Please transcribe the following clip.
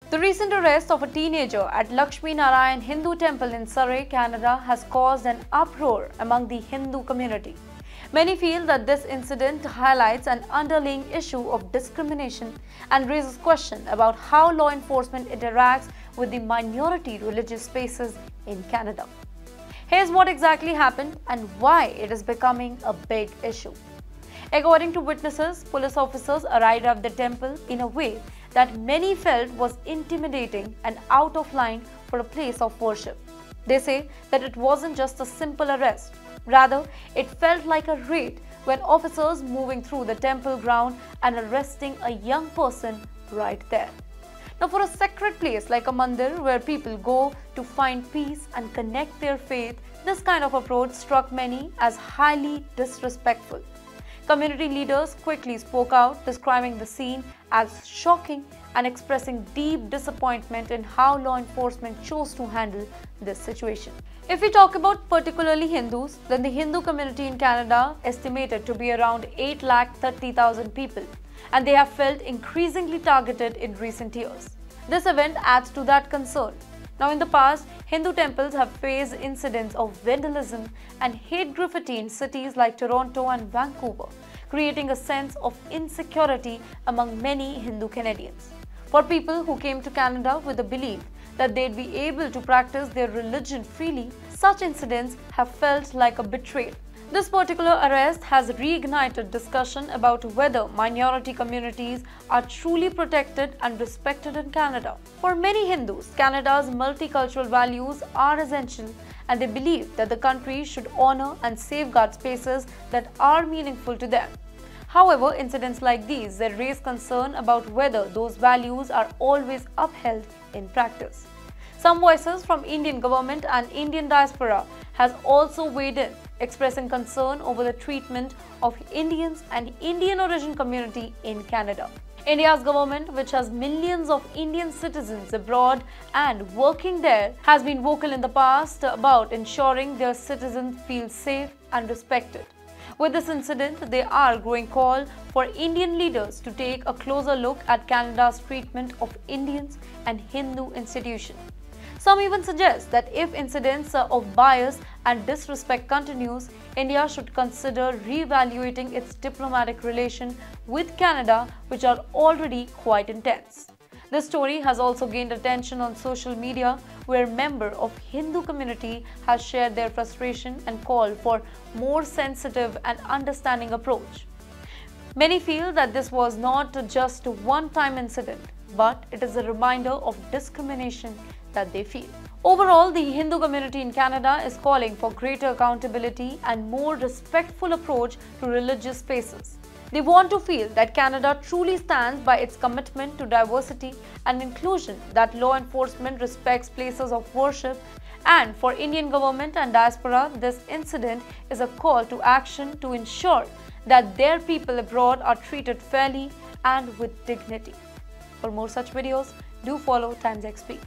The recent arrest of a teenager at Lakshmi Narayan Hindu Temple in Surrey, Canada has caused an uproar among the Hindu community. Many feel that this incident highlights an underlying issue of discrimination and raises questions about how law enforcement interacts with the minority religious spaces in Canada. Here's what exactly happened and why it is becoming a big issue. According to witnesses, police officers arrived at the temple in a way that many felt was intimidating and out of line for a place of worship. They say that it wasn't just a simple arrest. Rather, it felt like a raid when officers moving through the temple ground and arresting a young person right there. Now, for a sacred place like a mandir where people go to find peace and connect their faith, this kind of approach struck many as highly disrespectful. Community leaders quickly spoke out, describing the scene as shocking and expressing deep disappointment in how law enforcement chose to handle this situation. If we talk about particularly Hindus, then the Hindu community in Canada estimated to be around 830,000 people, and they have felt increasingly targeted in recent years. This event adds to that concern. Now, in the past, Hindu temples have faced incidents of vandalism and hate graffiti in cities like Toronto and Vancouver, creating a sense of insecurity among many Hindu Canadians. For people who came to Canada with the belief that they'd be able to practice their religion freely, such incidents have felt like a betrayal. This particular arrest has reignited discussion about whether minority communities are truly protected and respected in Canada. For many Hindus, Canada's multicultural values are essential, and they believe that the country should honor and safeguard spaces that are meaningful to them. However, incidents like these raise concern about whether those values are always upheld in practice. Some voices from Indian government and Indian diaspora has also weighed in, expressing concern over the treatment of Indians and Indian origin community in Canada. India's government, which has millions of Indian citizens abroad and working there, has been vocal in the past about ensuring their citizens feel safe and respected. With this incident, there are growing call for Indian leaders to take a closer look at Canada's treatment of Indians and Hindu institutions. Some even suggest that if incidents of bias and disrespect continues, India should consider re-evaluating its diplomatic relations with Canada, which are already quite intense. This story has also gained attention on social media, where members of Hindu community has shared their frustration and called for more sensitive and understanding approach. Many feel that this was not just a one-time incident, but it is a reminder of discrimination that they feel. Overall, the Hindu community in Canada is calling for greater accountability and more respectful approach to religious spaces. They want to feel that Canada truly stands by its commitment to diversity and inclusion, that law enforcement respects places of worship, and for Indian government and diaspora, this incident is a call to action to ensure that their people abroad are treated fairly and with dignity. For more such videos, do follow TimesXP.